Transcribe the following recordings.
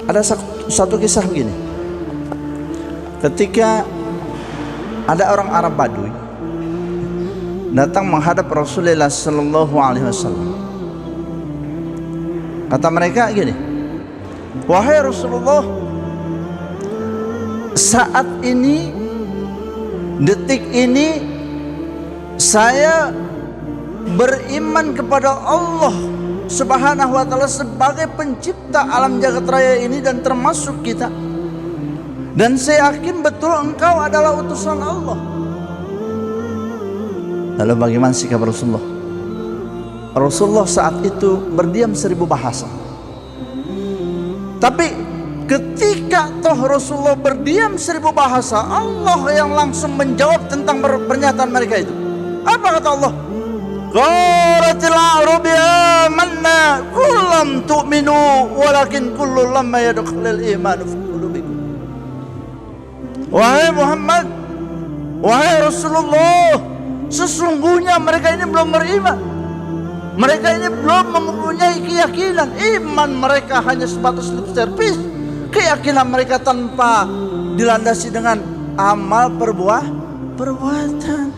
Ada satu kisah begini. Ketika ada orang Arab Badui datang menghadap Rasulullah sallallahu alaihi wasallam. Kata mereka gini, "Wahai Rasulullah, saat ini, detik ini, saya beriman kepada Allah Subhanahu wa ta'ala sebagai pencipta alam jagat raya ini dan termasuk kita, dan saya yakin betul engkau adalah utusan Allah." Lalu bagaimana sikap Rasulullah? Rasulullah saat itu berdiam 1000 bahasa. Tapi ketika toh Rasulullah berdiam 1000 bahasa, Allah yang langsung menjawab tentang pernyataan mereka itu. Apa kata Allah? Qalatil a'rabu amanna qul lam tu'minu walakin kullu lamma yadkhulul iman fi qulubikum. Wahai Muhammad, wahai Rasulullah, sesungguhnya mereka ini belum beriman. Mereka ini belum mempunyai keyakinan. Iman mereka hanya sebatas lip service. Keyakinan mereka tanpa dilandasi dengan amal perbuatan.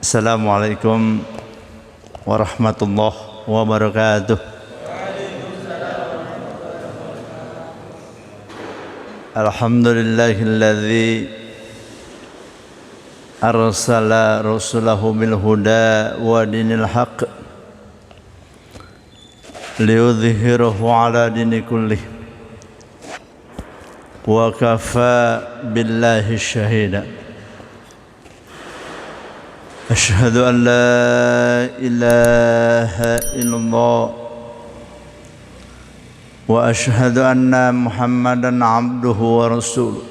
Assalamualaikum warahmatullahi wabarakatuh. Alhamdulillahilladzi arsala rasulahu bil huda wa dinil haqq liyudhhirahu ala dini kullih wa kafa billahi syahida. Asyhadu an la ilaha illallah wa asyhadu anna Muhammadan abduhu wa rasuluh.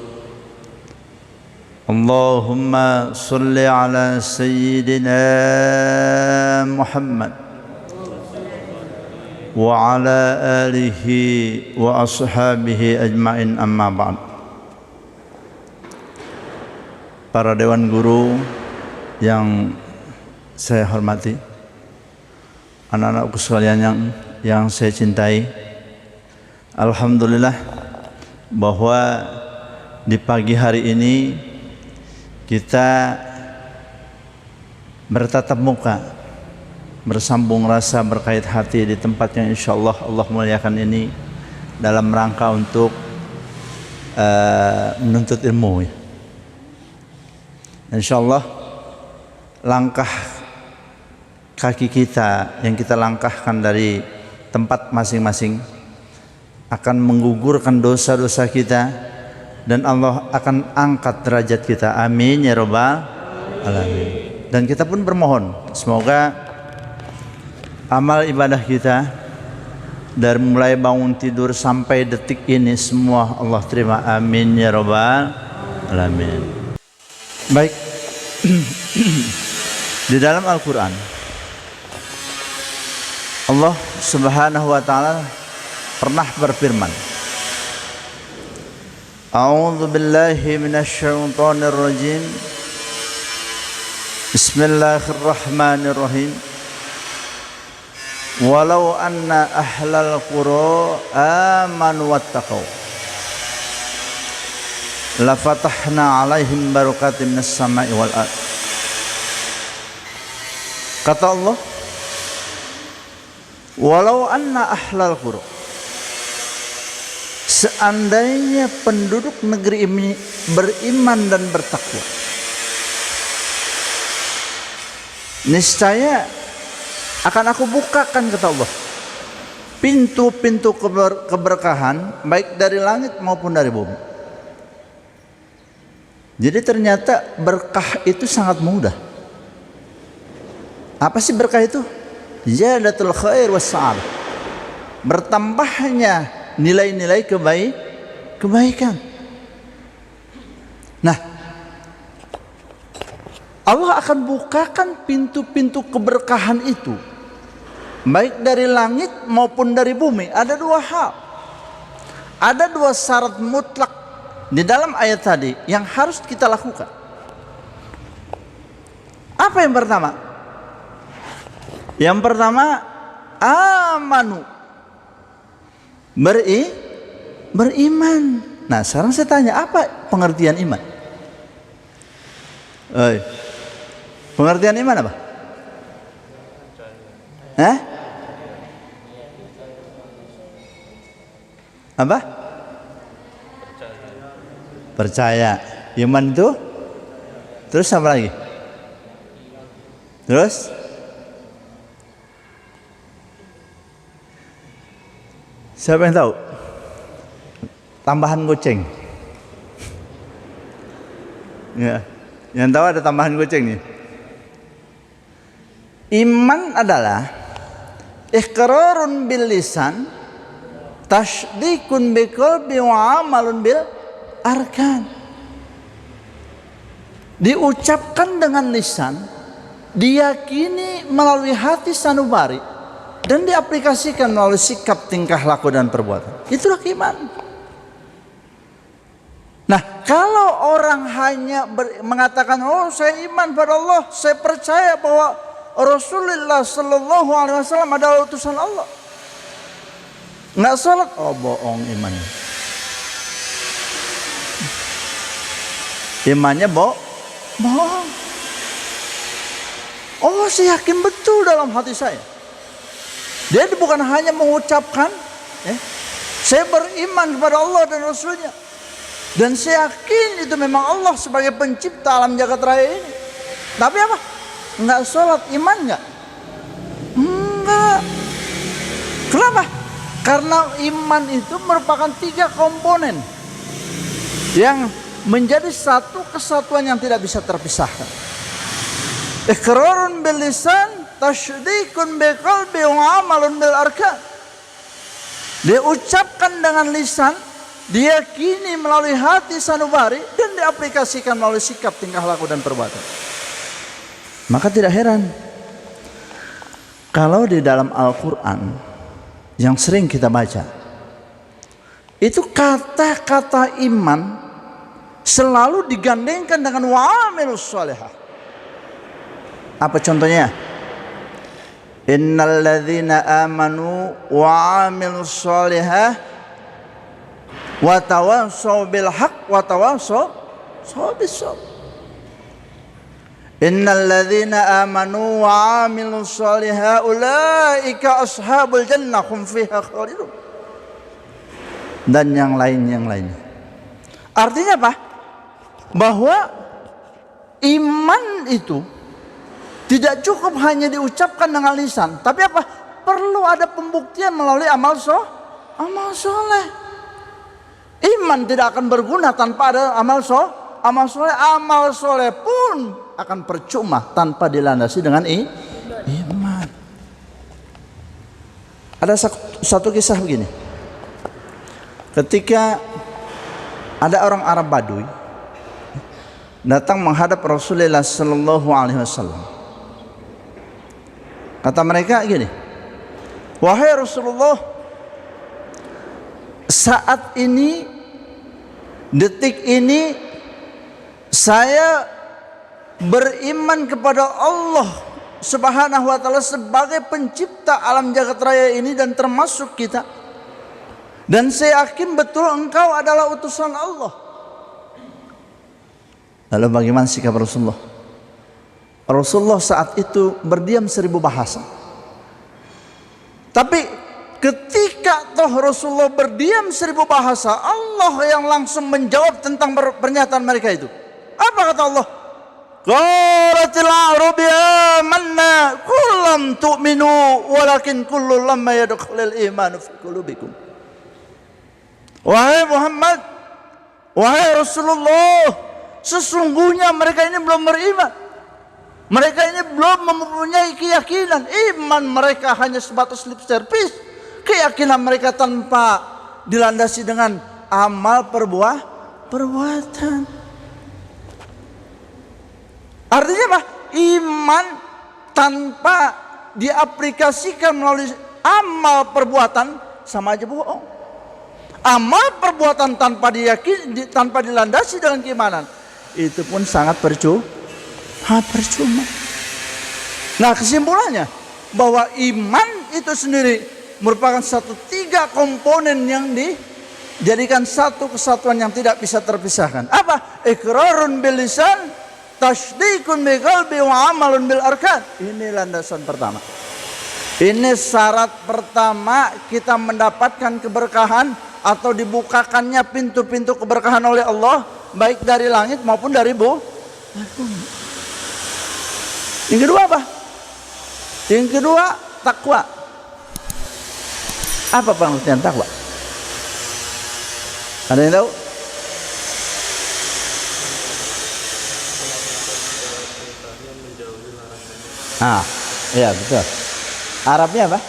Allahumma salli ala sayyidina Muhammad wa ala alihi wa ashabihi ajma'in, amma ba'd. Para dewan guru yang saya hormati, anak-anakku sekalian yang saya cintai, alhamdulillah bahwa di pagi hari ini kita bertatap muka, bersambung rasa, berkait hati di tempat yang insyaallah Allah muliakan ini dalam rangka untuk menuntut ilmu. Insyaallah langkah kaki kita yang kita langkahkan dari tempat masing-masing akan menggugurkan dosa-dosa kita dan Allah akan angkat derajat kita. Amin ya rabbal alamin. Dan kita pun bermohon semoga amal ibadah kita dari mulai bangun tidur sampai detik ini semua Allah terima. Amin ya rabbal alamin. Baik. Di dalam Al-Quran Allah Subhanahu wa ta'ala pernah berfirman, A'udzu billahi minasyaitonir rajim. Bismillahirrahmanirrahim. Walau anna ahlal qura amanu wattaqau la fatahna 'alaihim barakatim minas sama'i wal ardh. Kata Allah, walau anna ahlal qura, seandainya penduduk negeri ini beriman dan bertakwa, niscaya akan aku bukakan, kata Allah, pintu-pintu keberkahan baik dari langit maupun dari bumi. Jadi ternyata berkah itu sangat mudah. Apa sih berkah itu? Ziyadatul khair was sa'adah. Bertambahnya nilai-nilai kebaikan. Nah, Allah akan bukakan pintu-pintu keberkahan itu baik dari langit maupun dari bumi. Ada dua hal, ada dua syarat mutlak di dalam ayat tadi yang harus kita lakukan. Apa yang pertama? Yang pertama, amanu, beriman. Nah, sekarang saya tanya, apa pengertian iman? Pengertian iman apa? Apa? Percaya. Iman itu terus apa lagi? Terus siapa yang tahu? Tambahan goceng. Ya, yang tahu ada tambahan goceng nih. Iman adalah iqrarun bil lisan, tasydikun bil qalbi wa amalun bil arkan. Diucapkan dengan lisan, diyakini melalui hati sanubari, dan diaplikasikan melalui sikap, tingkah laku dan perbuatan. Itulah iman. Nah, kalau orang hanya mengatakan, oh saya iman pada Allah, saya percaya bahwa Rasulullah Sallallahu Alaihi Wasallam adalah utusan Allah, nggak salat, oh bohong imannya. Imannya bohong. Oh, saya yakin betul dalam hati saya. Dia bukan hanya mengucapkan, saya beriman kepada Allah dan Rasulnya, dan saya yakin itu memang Allah sebagai pencipta alam jagat raya ini. Tapi apa? Enggak sholat, iman enggak? Enggak. Kenapa? Karena iman itu merupakan 3 komponen yang menjadi satu kesatuan yang tidak bisa terpisahkan. Iqrarun bil lisan, tasydikun bil qalbi wa amalun bil arkan. Diucapkan dengan lisan, diyakini melalui hati sanubari, dan diaplikasikan melalui sikap, tingkah laku dan perbuatan. Maka tidak heran kalau di dalam Al-Quran yang sering kita baca, itu kata-kata iman selalu digandengkan dengan wa'amilus sholihah. Apa contohnya? Innal ladzina amanu wa'amilus sholihah wa tawassaw bil haqq wa tawassaw bis sabr. Innal ladzina amanu wa 'amilus sholihati ulaika ashabul jannah hum fiha khalidun. Dan yang lainnya. Artinya apa? Bahwa iman itu tidak cukup hanya diucapkan dengan lisan, tapi apa? Perlu ada pembuktian melalui amal soleh. Iman tidak akan berguna tanpa ada amal soleh. Amal soleh pun akan percuma tanpa dilandasi dengan iman. Ada satu kisah begini. Ketika ada orang Arab Badui datang menghadap Rasulullah Sallallahu Alaihi Wasallam, kata mereka gini, wahai Rasulullah, saat ini, detik ini, saya beriman kepada Allah Subhanahu wa ta'ala sebagai pencipta alam jagat raya ini dan termasuk kita, dan saya yakin betul engkau adalah utusan Allah. Lalu bagaimana sikap Rasulullah? Rasulullah saat itu berdiam 1000 bahasa. Tapi ketika toh Rasulullah berdiam 1000 bahasa, Allah yang langsung menjawab tentang pernyataan mereka itu. Apa kata Allah? Qalatil a'rabu amanna qul lam tu'minu walakin kullu lamma yadkhulul iman fi qulubikum. Wahai Muhammad, wahai Rasulullah, sesungguhnya mereka ini belum beriman. Mereka ini belum mempunyai keyakinan. Iman mereka hanya sebatas lip service. Keyakinan mereka tanpa dilandasi dengan amal perbuatan. Artinya apa? Iman tanpa diaplikasikan melalui amal perbuatan, sama aja bohong. Amal perbuatan tanpa diyakini, tanpa dilandasi dengan keimanan, itu pun sangat percuma. Nah, kesimpulannya bahwa iman itu sendiri merupakan tiga komponen yang dijadikan satu kesatuan yang tidak bisa terpisahkan. Apa? Iqrarun bil lisan, tasdiqun bil qalbi, wa amalun bil arkan. Ini landasan pertama. Ini syarat pertama kita mendapatkan keberkahan atau dibukakannya pintu-pintu keberkahan oleh Allah, baik dari langit maupun dari bumi. Yang kedua apa? Yang kedua takwa. Apa pengertian takwa? Ada yang tahu? Iya betul. Arabnya apa?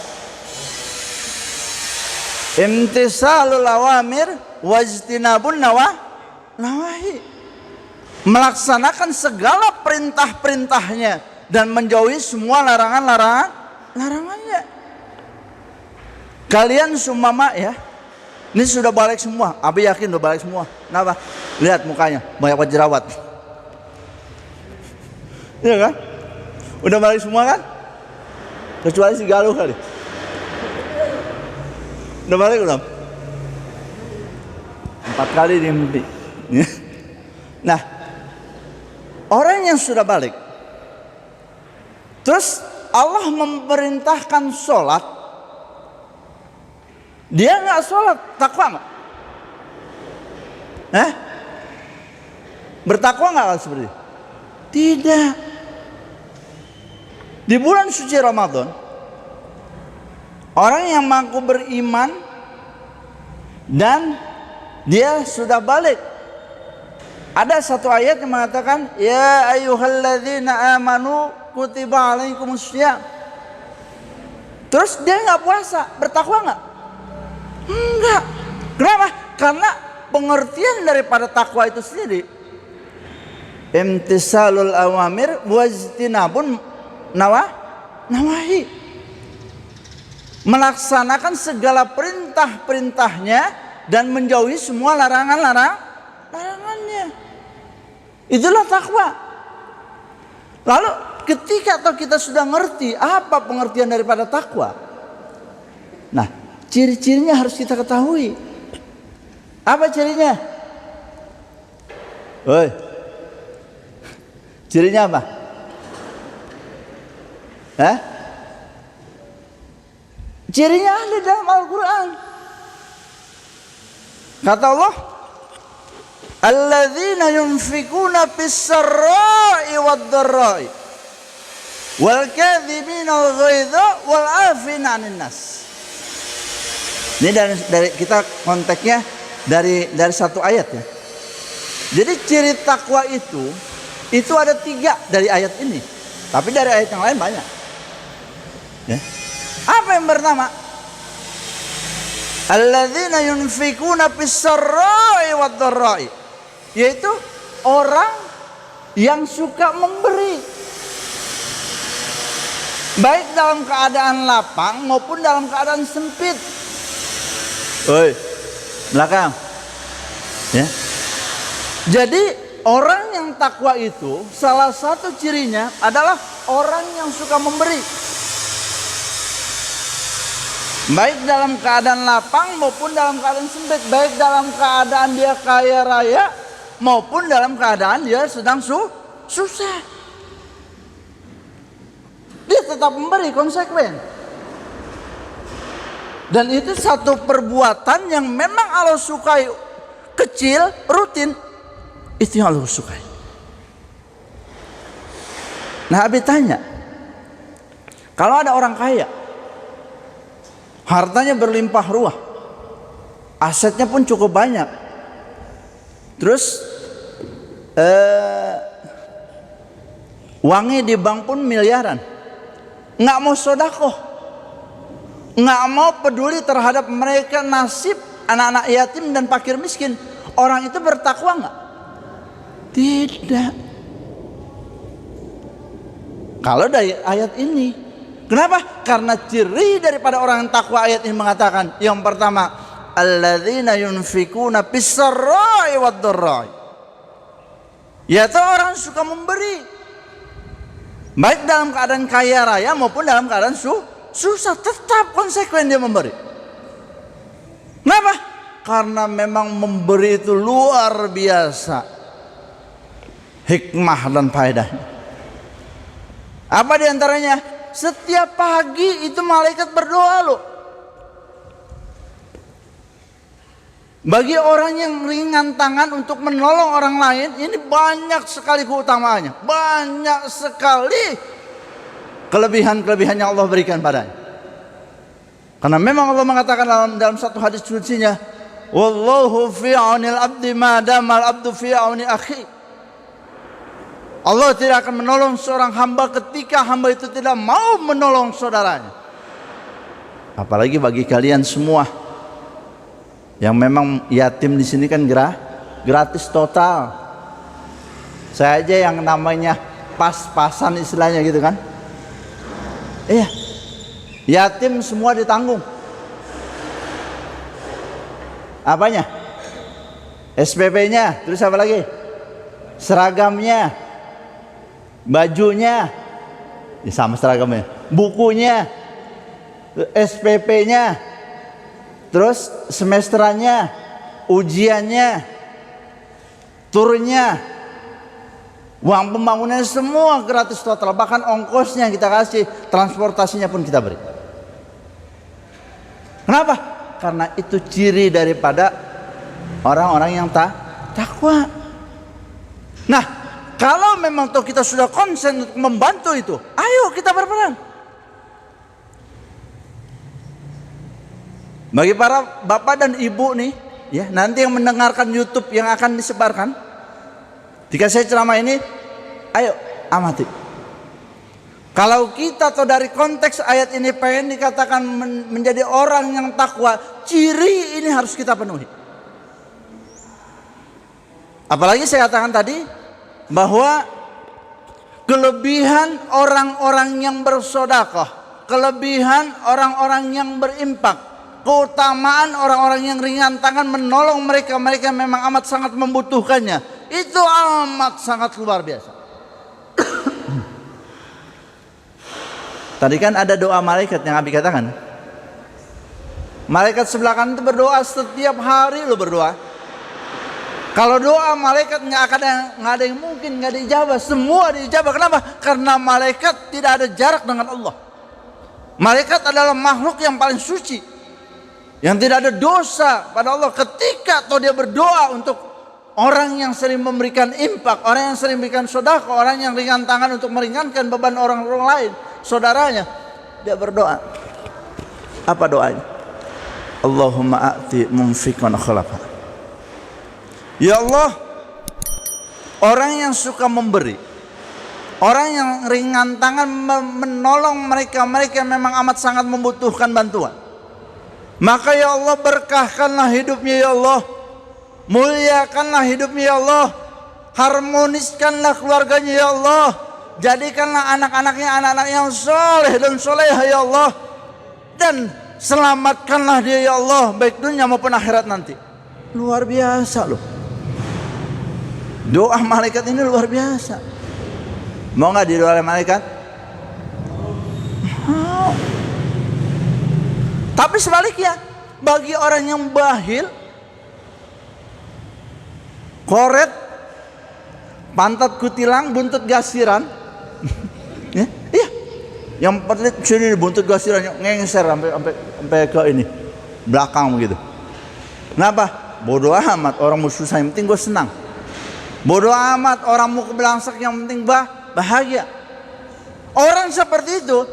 Imtisalul awamir wajtinabun nawahi. Melaksanakan segala perintah-perintahnya dan menjauhi semua larangannya. Kalian sumama ya, ini sudah balik semua. Abi yakin udah balik semua. Kenapa? Lihat mukanya, banyak jerawat. Iya kan? Udah balik semua kan? Kecuali si Galuh kali. Udah balik belum? 4 kali dia mimpi. Nah, orang yang sudah balik, terus Allah memerintahkan sholat, dia nggak sholat, takwa nggak? Bertakwa nggak seperti itu? Tidak. Di bulan suci Ramadan, orang yang mampu beriman dan dia sudah balik, ada satu ayat yang mengatakan, ya ayyuhalladzina amanu kutiba alaikumussyam. Terus dia nggak puasa, bertakwa nggak? Enggak. Kenapa? Karena pengertian daripada takwa itu sendiri, imtisalul awamir wajtinabun nawahi. Melaksanakan segala perintah-perintahnya dan menjauhi semua larangannya. Itulah takwa. Lalu ketika kita sudah ngerti apa pengertian daripada takwa, nah ciri-cirinya harus kita ketahui. Apa cirinya? Cirinya apa? Cirinya ada dalam Al-Quran. Kata Allah, alladzina yunfikuna fis-sarra'i wad-dharra'i wal kadhibina al-ghaidha wal 'afina 'anil nas. Ini dari kita konteksnya dari satu ayat ya. Jadi ciri takwa itu ada 3 dari ayat ini. Tapi dari ayat yang lain banyak. Ya. Apa yang pertama? Alladzina yunfikuna fis-sarra'i wad-dharra'i, yaitu orang yang suka memberi, baik dalam keadaan lapang maupun dalam keadaan sempit. Belakang. Ya. Jadi orang yang takwa itu salah satu cirinya adalah orang yang suka memberi, baik dalam keadaan lapang maupun dalam keadaan sempit, baik dalam keadaan dia kaya raya maupun dalam keadaan dia sedang susah. Dia tetap memberi, konsekuen. Dan itu satu perbuatan yang memang Allah sukai, kecil, rutin. Itu yang Allah sukai. Nah, Abi tanya, kalau ada orang kaya, hartanya berlimpah ruah, asetnya pun cukup banyak, terus uangnya di bank pun miliaran, nggak mau sodakoh, nggak mau peduli terhadap mereka, nasib anak-anak yatim dan fakir miskin, orang itu bertakwa nggak? Tidak. Kalau dari ayat ini Kenapa? Karena ciri daripada orang yang takwa ayat ini mengatakan, yang pertama, alladzina yunfikuna fis-sarra'i wad-dharra'i, yaitu orang suka memberi, baik dalam keadaan kaya raya maupun dalam keadaan susah, tetap konsekuen dia memberi. Kenapa? Karena memang memberi itu luar biasa hikmah dan faedahnya. Apa diantaranya? Setiap pagi itu malaikat berdoa loh. Bagi orang yang ringan tangan untuk menolong orang lain, ini banyak sekali keutamaannya, banyak sekali kelebihan-kelebihan yang Allah berikan padanya. Karena memang Allah mengatakan dalam satu hadis sucinya, wallahu fi aunil abdi ma damal abdu fi auni akhi. Allah tidak akan menolong seorang hamba ketika hamba itu tidak mau menolong saudaranya. Apalagi bagi kalian semua yang memang yatim di sini kan gratis total. Saya aja yang namanya pas-pasan istilahnya gitu kan. Iya. Yatim semua ditanggung. Apanya? SPP-nya, terus apa lagi? Seragamnya, bajunya, ya sama seragamnya, bukunya, SPP-nya, terus semesterannya, ujiannya, turnya, uang pembangunannya semua gratis total. Bahkan ongkosnya kita kasih, transportasinya pun kita beri. Kenapa? Karena itu ciri daripada orang-orang yang takwa. Nah, kalau memang toh kita sudah konsen untuk membantu itu, ayo kita berperan. Bagi para bapak dan ibu nih, ya, nanti yang mendengarkan YouTube yang akan disebarkan, jika saya ceramah ini, ayo amati. Kalau kita atau dari konteks ayat ini pengen dikatakan menjadi orang yang takwa, ciri ini harus kita penuhi. Apalagi saya katakan tadi bahwa kelebihan orang-orang yang bersedekah, kelebihan orang-orang yang berimpak, keutamaan orang-orang yang ringan tangan menolong mereka yang memang amat sangat membutuhkannya, itu amat sangat luar biasa. Tadi kan ada doa malaikat yang Abi katakan. Malaikat sebelah kanan itu berdoa setiap hari lo berdoa. Kalau doa malaikat nggak ada yang mungkin nggak dijawab, semua dijawab. Kenapa? Karena malaikat tidak ada jarak dengan Allah. Malaikat adalah makhluk yang paling suci, yang tidak ada dosa pada Allah. Ketika dia berdoa untuk orang yang sering memberikan infak, orang yang sering memberikan sedekah, orang yang ringan tangan untuk meringankan beban orang lain, saudaranya, dia berdoa. Apa doanya? Allahumma a'ti munfiqan khalafa. Ya Allah, orang yang suka memberi, orang yang ringan tangan menolong mereka yang memang amat sangat membutuhkan bantuan, maka ya Allah berkahkanlah hidupnya ya Allah, muliakanlah hidupnya ya Allah, harmoniskanlah keluarganya ya Allah, jadikanlah anak-anaknya anak-anak yang soleh dan solehah ya Allah, dan selamatkanlah dia ya Allah baik dunia maupun akhirat nanti. Luar biasa loh, doa malaikat ini luar biasa. Mau nggak didoa oleh malaikat? Mau. Tapi sebaliknya, bagi orang yang bahil, koret, pantat kutilang, buntut gasiran, iya, yang pelit sini buntut gasiran ngeser sampai ke ini belakang begitu. Kenapa? Bodoh amat orang mau susah, yang penting gue senang. Bodoh amat orang mau kebelangsak, yang penting bahagia. Orang seperti itu,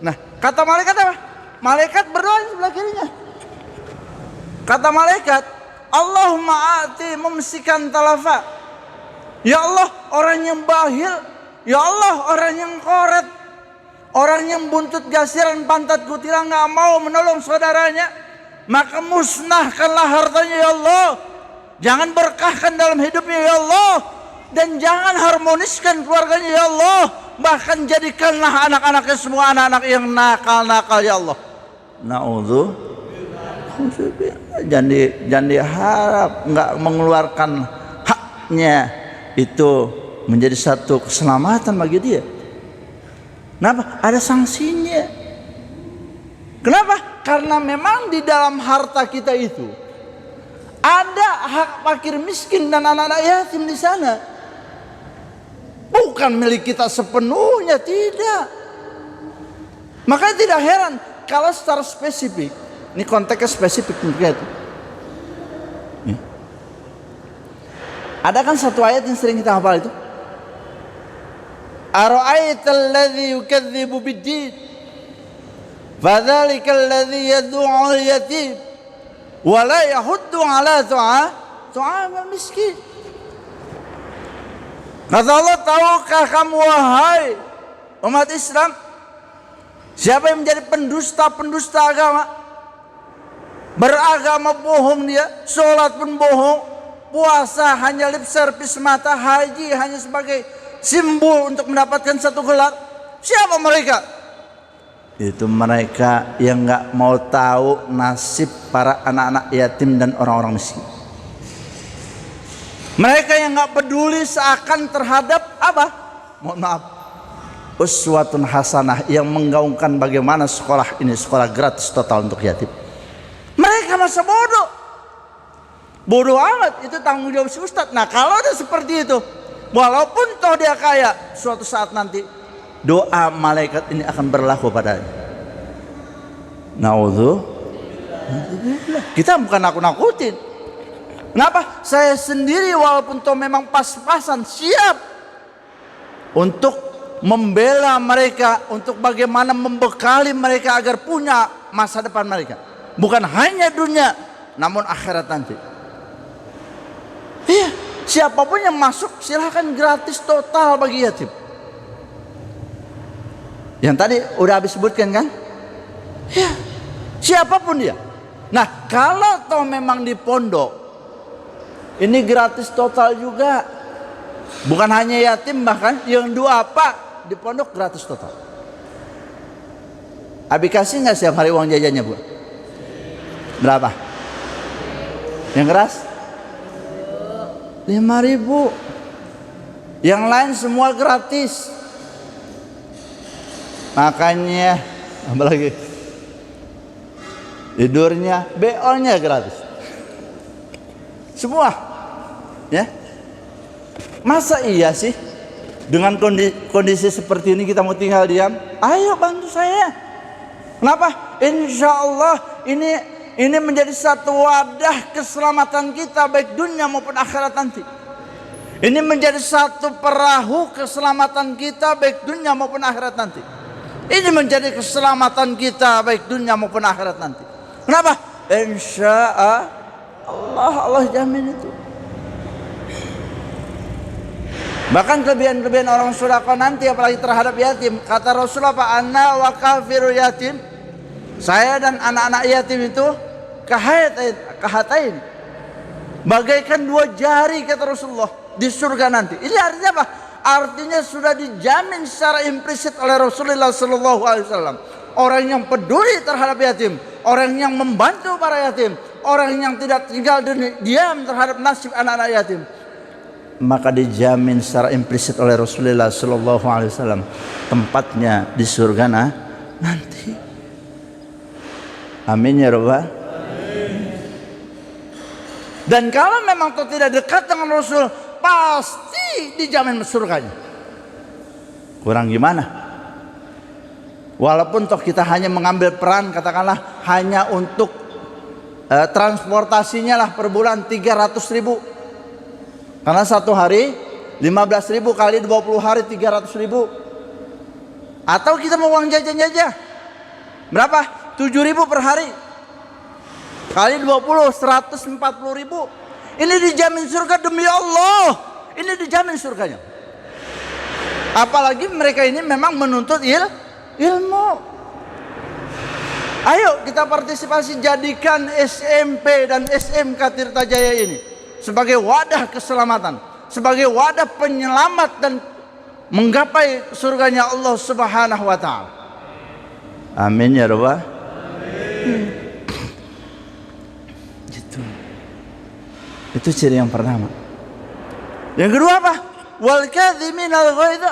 nah kata malaikat apa? Malaikat berdoa di sebelah kirinya. Kata malaikat, Allahumma ati mumsikan talafa. Ya Allah, orang yang bahil, ya Allah, orang yang koret, orang yang buntut gasiran, pantat kutilang, nggak mau menolong saudaranya, maka musnahkanlah hartanya ya Allah. Jangan berkahkan dalam hidupnya ya Allah, dan jangan harmoniskan keluarganya ya Allah, bahkan jadikanlah anak-anaknya semua anak-anak yang nakal-nakal ya Allah. Jangan diharap nggak mengeluarkan haknya, itu menjadi satu keselamatan bagi dia. Kenapa? Ada sanksinya. Kenapa? Karena memang di dalam harta kita itu ada hak fakir miskin dan anak-anak yatim di sana. Bukan milik kita sepenuhnya, tidak. Makanya tidak heran kalau secara spesifik, ini konteksnya spesifik mungkin itu. Ada kan satu ayat yang sering kita hafal itu. Ara'aital ladzi yukadzibu bid-din fadzalikal ladzi yad'u'ul yatim wa la yahuddu 'ala ta'amil miskin. Kata Allah, tahukah kamu wahai umat Islam, siapa yang menjadi pendusta agama? Beragama bohong dia, sholat pun bohong, puasa hanya lip service mata, haji hanya sebagai simbol untuk mendapatkan satu gelar. Siapa mereka? Itu mereka yang nggak mau tahu nasib para anak-anak yatim dan orang-orang miskin. Mereka yang nggak peduli seakan terhadap apa? Mohon maaf, uswatun hasanah, yang menggaungkan bagaimana sekolah ini sekolah gratis total untuk yatim. Mereka masa bodoh amat, itu tanggung jawab si ustadz. Nah kalau ada seperti itu, walaupun toh dia kaya, suatu saat nanti doa malaikat ini akan berlaku padanya. Naudzubillah. Kita bukan nakut-nakutin. Kenapa? Saya sendiri walaupun toh memang pas-pasan siap untuk membela mereka, untuk bagaimana membekali mereka agar punya masa depan mereka. Bukan hanya dunia, namun akhirat nanti. Iya, siapapun yang masuk silahkan gratis total bagi yatim. Yang tadi udah habis sebutkan kan? Ya, siapapun dia. Nah, kalau toh memang di pondok ini gratis total juga. Bukan hanya yatim, bahkan yang duafa di pondok gratis total. Abi kasih nggak setiap hari uang jajannya, Bu? Berapa? Yang keras? 5.000. Yang lain semua gratis. Makanya apa lagi? Tidurnya, BO-nya gratis. Semua, ya. Masa iya sih dengan kondisi seperti ini kita mau tinggal diam? Ayo bantu saya. Kenapa? Insya Allah ini menjadi satu wadah keselamatan kita baik dunia maupun akhirat nanti. Ini menjadi satu perahu keselamatan kita baik dunia maupun akhirat nanti. Ini menjadi keselamatan kita baik dunia maupun akhirat nanti. Kenapa? Insya Allah jamin itu. Bahkan kelebihan orang sedekah nanti apalagi terhadap yatim, kata Rasulullah, Pak anna wa kafiru yatim, saya dan anak-anak yatim itu kahatain, bagaikan dua jari, kata Rasulullah, di surga nanti. Ini artinya apa? Artinya sudah dijamin secara implisit oleh Rasulullah SAW. Orang yang peduli terhadap yatim, orang yang membantu para yatim, orang yang tidak tinggal diam terhadap nasib anak-anak yatim, maka dijamin secara implisit oleh Rasulullah SAW tempatnya di surga nanti. Amin ya Rabbal. Dan kalau memang tidak dekat dengan Rasul, pasti dijamin surganya. Kurang gimana? Walaupun toh kita hanya mengambil peran, katakanlah hanya untuk transportasinya lah per bulan 300.000. Karena satu hari 15.000 kali 20 hari 300.000. Atau kita mau uang jajan aja. Berapa? 7.000 per hari. Kali 20 140.000. Ini dijamin surga demi Allah. Ini dijamin surganya. Apalagi mereka ini memang menuntut ilmu. Ayo kita partisipasi, jadikan SMP dan SMK Tirtajaya ini sebagai wadah keselamatan, sebagai wadah penyelamat dan menggapai surganya Allah Subhanahu wa taala. Amin ya rabbal. Itu ciri yang pertama. Yang kedua apa? Wal kadhiminal ghaidh.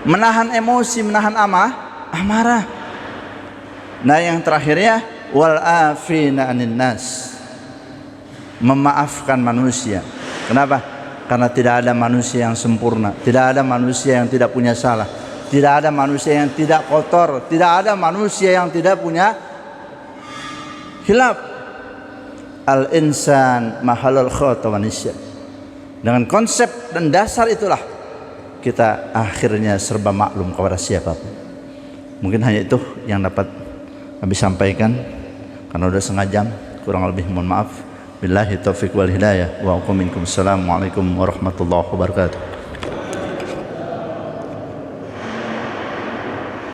Menahan emosi, menahan amarah. Nah, yang terakhirnya wal afina 'anin nas. Memaafkan manusia. Kenapa? Karena tidak ada manusia yang sempurna, tidak ada manusia yang tidak punya salah, tidak ada manusia yang tidak kotor, tidak ada manusia yang tidak punya khilaf. Al-insan mahalul khata wa nisyan. Dengan konsep dan dasar itulah kita akhirnya serba maklum kepada siapapun. Mungkin hanya itu yang dapat kami sampaikan karena sudah setengah jam, kurang lebih mohon maaf. Billahi taufiq wal hidayah wa minkum. Assalamualaikum warahmatullahi wabarakatuh.